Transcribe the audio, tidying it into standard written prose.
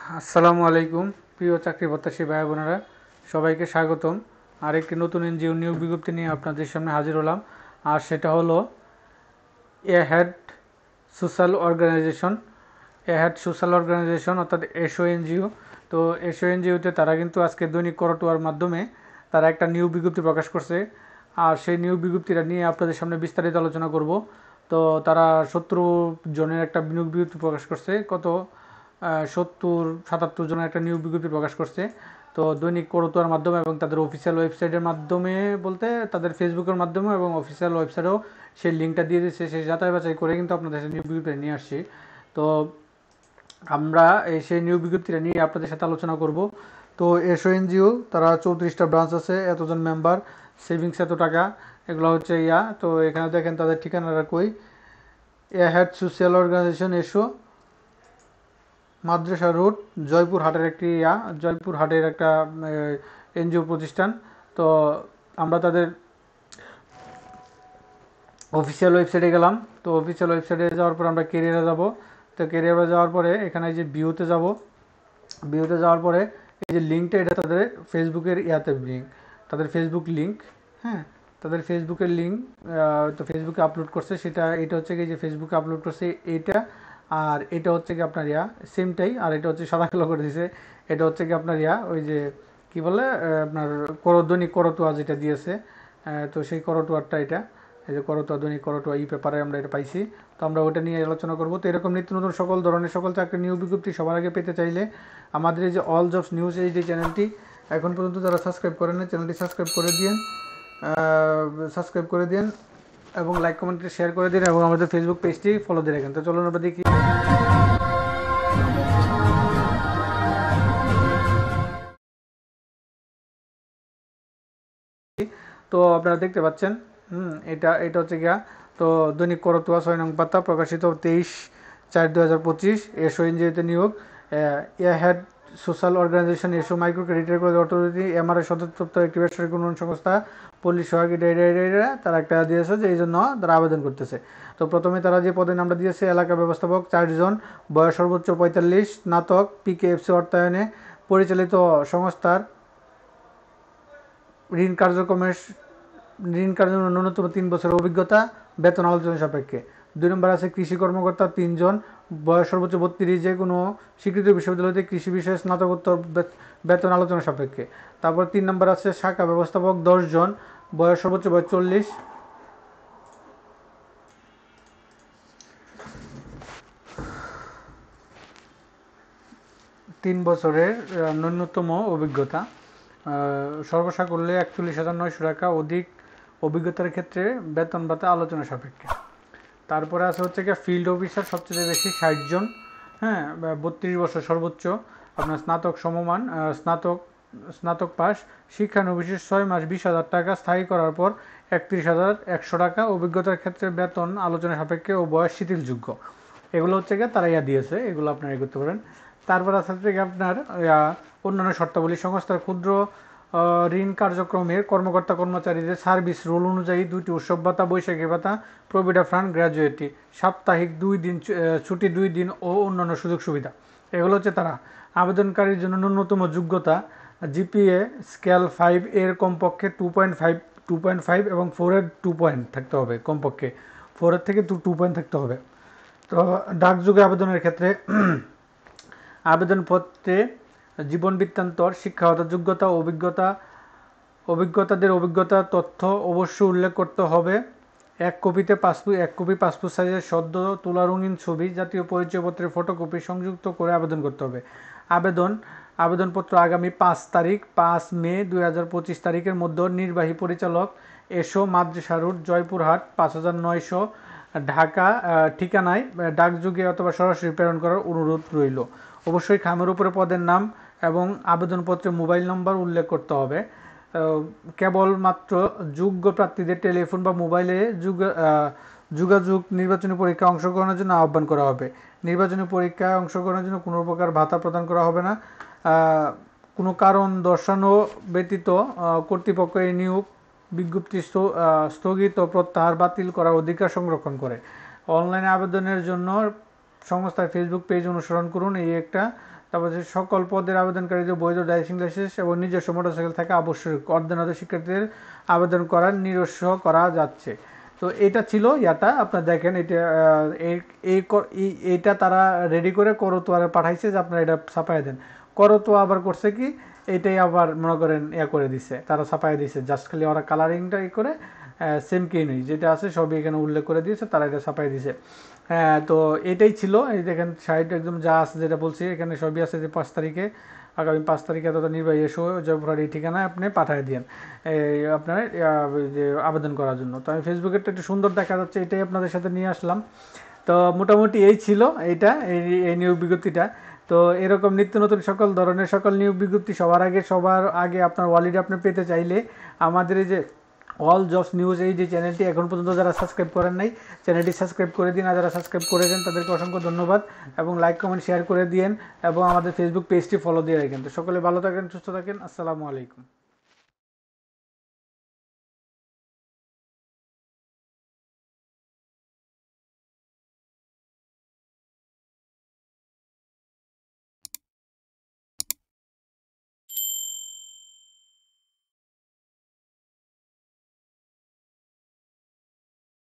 আসসালামু আলাইকুম প্রিয় চাকরি প্রত্যাশী ভাই বোনেরা, সবাইকে স্বাগতম। আরেকটি নতুন এনজিও নিয়োগ বিজ্ঞপ্তি নিয়ে আপনাদের সামনে হাজির হলাম। আর সেটা হলো এ হেড সোশ্যাল অর্গানাইজেশন। এ হেড সোশ্যাল অর্গানাইজেশন অর্থাৎ এসও এনজিও। তো এসও এনজিওতে তারা কিন্তু আজকে দৈনিক করটোয়ার মাধ্যমে তারা একটা নিয়োগ বিজ্ঞপ্তি প্রকাশ করছে। আর সেই নিয়োগ বিজ্ঞপ্তিটা নিয়ে আপনাদের সামনে বিস্তারিত আলোচনা করব। তো তারা 70 জনের একটা নিয়োগ বিজ্ঞপ্তি প্রকাশ করছে। 70-77 জনের একটা নিয়োগ বিজ্ঞপ্তি প্রকাশ করছে। তো দৈনিক করতোয়ার মাধ্যমে এবং তাদের অফিসিয়াল ওয়েবসাইটের মাধ্যমে, বলতে তাদের ফেসবুকের মাধ্যমে এবং অফিসিয়াল ওয়েবসাইটেও সেই লিঙ্কটা দিয়ে দিচ্ছে। সেই যাচাই বাছাই করে কিন্তু আপনাদের সাথে নিয়োগ বিজ্ঞপ্তি নিয়ে আসছি। তো আমরা সেই নিয়োগ বিজ্ঞপ্তিটা নিয়ে আপনাদের সাথে আলোচনা করব। তো এসও এনজিও তারা 34টা ব্রাঞ্চ আছে, এতজন মেম্বার, সেভিংস এত টাকা, এগুলো হচ্ছে তো এখানে দেখেন তাদের ঠিকানাটা কই। এ হেড সোশ্যাল অর্গানাইজেশন এসও, মাদ্রাসা রোড, জয়পুর হাটের জয়পুর হাটের একটা এনজিও প্রতিষ্ঠান। তো আমরা তাদের অফিসিয়াল ওয়েবসাইটে গেলাম। তো অফিসিয়াল ওয়েবসাইটে যাওয়ার পর আমরা কেরিয়ারে যাব। তো কেরিয়ারে যাওয়ার পরে এখানে যে ভিউতে যাব। ভিউতে যাওয়ার পরে এই যে লিঙ্কটা, এটা তাদের ফেসবুকের লিঙ্ক, তাদের ফেসবুক লিঙ্ক। হ্যাঁ, তাদের ফেসবুকের লিঙ্ক। তো ফেসবুকে আপলোড করছে সেটা, এটা হচ্ছে কি যে ফেসবুকে আপলোড করছে এইটা। আর এটা হচ্ছে কি আপনার সেমটাই। আর এটা হচ্ছে সাদা কালো করে দিয়েছে। এটা হচ্ছে কি আপনার ওই যে কি বলে আপনার দৈনিক করতোয়া যেটা দিয়েছে। তো সেই করতোয়ারটা এটা, এই যে করতোয়া, দৈনিক করতোয়া পেপারে আমরা এটা পাইছি। তো আমরা ওটা নিয়ে আলোচনা করবো। তো এরকম নিত্য নতুন সকল ধরনের সকল চাকরি নিয়োগ বিজ্ঞপ্তি সবার আগে পেতে চাইলে আমাদের এই যে অল জবস নিউজ এই যে চ্যানেলটি, এখন পর্যন্ত যারা সাবস্ক্রাইব করেন না, চ্যানেলটি সাবস্ক্রাইব করে দিন এবং লাইক কমেন্ট শেয়ার করে দিন এবং আমাদের ফেসবুক পেজটি ফলো দিয়ে রাখেন। তো চলুন আমরা দেখি। তো আপনারা দেখতে পাচ্ছেন, এটা এটা হচ্ছে গিয়া। তো দৈনিক করতোয়া 6 নং পাতা, প্রকাশিত 23/4/2025। এসও এনজিওতে নিয়োগ। Ahead social organization SO micro ক্রেডিটের অথরিটি এমআরএ সদর দপ্তর একটি বেসরকারি উন্নয়ন সংস্থা পল্লী সহায়ক তারা একটা দিয়েছে যে এই জন্য তারা আবেদন করতেছে। তো প্রথমে তারা যে পদের নামটা দিয়েছে, এলাকা ব্যবস্থাপক 4 জন, বয়স সর্বোচ্চ 45, স্নাতক, পিকেএফসি অর্থায়নে পরিচালিত সংস্থার ঋণ কার্যক্রমের ঋণ কার্যক্রমের ন্যূনতম 3 বছরের অভিজ্ঞতা, বেতন আলোচনা সাপেক্ষে। 2 নম্বর আছে কৃষি কর্মকর্তা 3 জন, বয়স সর্বোচ্চ 32, যে কোনো স্বীকৃত বিশ্ববিদ্যালয়তে কৃষি বিষয়ে স্নাতকোত্তর, বেতন আলোচনা সাপেক্ষে। তারপর 3 নম্বর আছে শাখা ব্যবস্থাপক 10 জন, বয়স সর্বোচ্চ 40, 3 বছরের ন্যূনতম অভিজ্ঞতা, সর্বসাকুল্যে 41,900 টাকা, অধিক অভিজ্ঞতার ক্ষেত্রে বেতন ভাতা আলোচনা সাপেক্ষে। তারপরে আছে হচ্ছে গিয়ে ফিল্ড অফিসার, সবচেয়ে বেশি 60 জন। হ্যাঁ, 32 বছর সর্বোচ্চ, আপনার স্নাতক সমমান, স্নাতক পাস, শিক্ষানবিশেষ 6 মাস 20,000 টাকা, স্থায়ী করার পর 31,100 টাকা, অভিজ্ঞতার ক্ষেত্রে বেতন আলোচনা সাপেক্ষে ও বয়স শিথিলযোগ্য। এগুলো হচ্ছে গিয়ে তারা দিয়েছে, এগুলো আপনারা করতে পারেন। তারপর আছে হচ্ছে গিয়ে আপনার অন্যান্য শর্তাবলী, সংস্থার ক্ষুদ্র ঋণ কার্যক্রমের কর্মকর্তা কর্মচারীদের সার্ভিস রোল অনুযায়ী 2টি উৎসব ভাতা, বৈশাখী ভাতা, প্রভিডা ফান্ড, গ্র্যাজুয়েটি, সাপ্তাহিক 2 দিন ছুটি, 2 দিন ও অন্যান্য সুযোগ সুবিধা। এগুলো হচ্ছে তারা। আবেদনকারীর জন্য ন্যূনতম যোগ্যতা জিপিএ স্কেল 5 এর কমপক্ষে 2.5 এবং 4 এর 2 পয়েন্ট থাকতে হবে, কমপক্ষে 4 এর থেকে 2 পয়েন্ট থাকতে হবে। তো ডাকযোগে আবেদনের ক্ষেত্রে আবেদনপত্রে জীবন বৃত্তান্তর, শিক্ষাগত যোগ্যতা, অভিজ্ঞতা তথ্য অবশ্যই উল্লেখ করতে হবে। এক কপি পাসপোর্ট সাইজের সদ্য তোলা রঙিন ছবি, জাতীয় পরিচয়পত্রের ফটোকপি সংযুক্ত করে আবেদন করতে হবে। আবেদনপত্র আগামী 5 মে 2025 তারিখের মধ্যে নির্বাহী পরিচালক, এসো, মাদ্রাসা রোড, জয়পুরহাট, 5900 ঢাকা ঠিকানায় ডাকযোগে অথবা সরাসরি প্রেরণ করার অনুরোধ রইল। অবশ্যই খামের উপরে পদের নাম এবং আবেদনপত্রে মোবাইল নম্বর উল্লেখ করতে হবে। কেবলমাত্র যোগ্য প্রার্থীদের টেলিফোন বা মোবাইলে যোগাযোগ নির্বাচনী পরীক্ষায় অংশগ্রহণের জন্য আহ্বান করা হবে। নির্বাচনী পরীক্ষায় অংশগ্রহণের জন্য কোনো প্রকার ভাতা প্রদান করা হবে না। কোনো কারণ দর্শানো ব্যতীত কর্তৃপক্ষ এই নিয়োগ বিজ্ঞপ্তি স্থগিত, প্রত্যাহার, বাতিল করার অধিকার সংরক্ষণ করে। অনলাইনে আবেদনের জন্য সংস্থার ফেসবুক পেজ অনুসরণ করুন, এই একটা। তারপর হচ্ছে সকল পদের আবেদনকারীদের বৈধ ড্রাইভিং লাইসেন্স এবং নিজস্ব মোটরসাইকেল থাকা আবশ্যক, অর্ধনত শিক্ষার্থীদের আবেদন করার নিরস্ব করা যাচ্ছে। তো এটা ছিল ইয়াটা, আপনার দেখেন এটা এইটা তারা রেডি করে করতোয়ারে পাঠাইছে যে আপনারা এটা ছাপাই দেন। করতোয়া আবার করছে কি, এটাই আবার মনে করেন ইয়া করে দিছে, তারা ছাপাই দিছে, জাস্ট খালি ওরা কালারিংটা ই করে সেম কে নেই যেটা আছে সবই এখানে উল্লেখ করে দিয়েছে, তারা এটা ছাপাই দিছে। তো এটাই ছিল, এই দেখেন সাইড একদম যা আছে যেটা বলছি এখানে সবই আছে যে 5 তারিখে, আগামী 5 তারিখে এতটা নির্বাহী এসে জয়পুরহাট এই ঠিকানায় আপনি পাঠিয়ে দেন আপনার যে আবেদন করার জন্য। তো আমি ফেসবুকেরটা একটু সুন্দর দেখা যাচ্ছে, এটাই আপনাদের সাথে নিয়ে আসলাম। তো মোটামুটি এই ছিল এইটা, এই নিয়োগ বিজ্ঞপ্তিটা। তো এরকম নিত্য নতুন সকল ধরনের সকল নিয়োগ বিজ্ঞপ্তি সবার আগে আপনার ওয়ালিডে আপনি পেতে চাইলে আমাদের এই যে অল জবস নিউজ এই যে চ্যানেলটি এখন পর্যন্ত যারা সাবস্ক্রাইব করেন নাই, চ্যানেলটি সাবস্ক্রাইব করে দিন, আর যারা সাবস্ক্রাইব করেছেন তাদেরকে অসংখ্য ধন্যবাদ, এবং লাইক কমেন্ট শেয়ার করে দিন, এবং আমাদের ফেসবুক পেজটি ফলো দিয়ে রাখেন। তো সকলে ভালো থাকেন, সুস্থ থাকেন, আসসালামু আলাইকুম।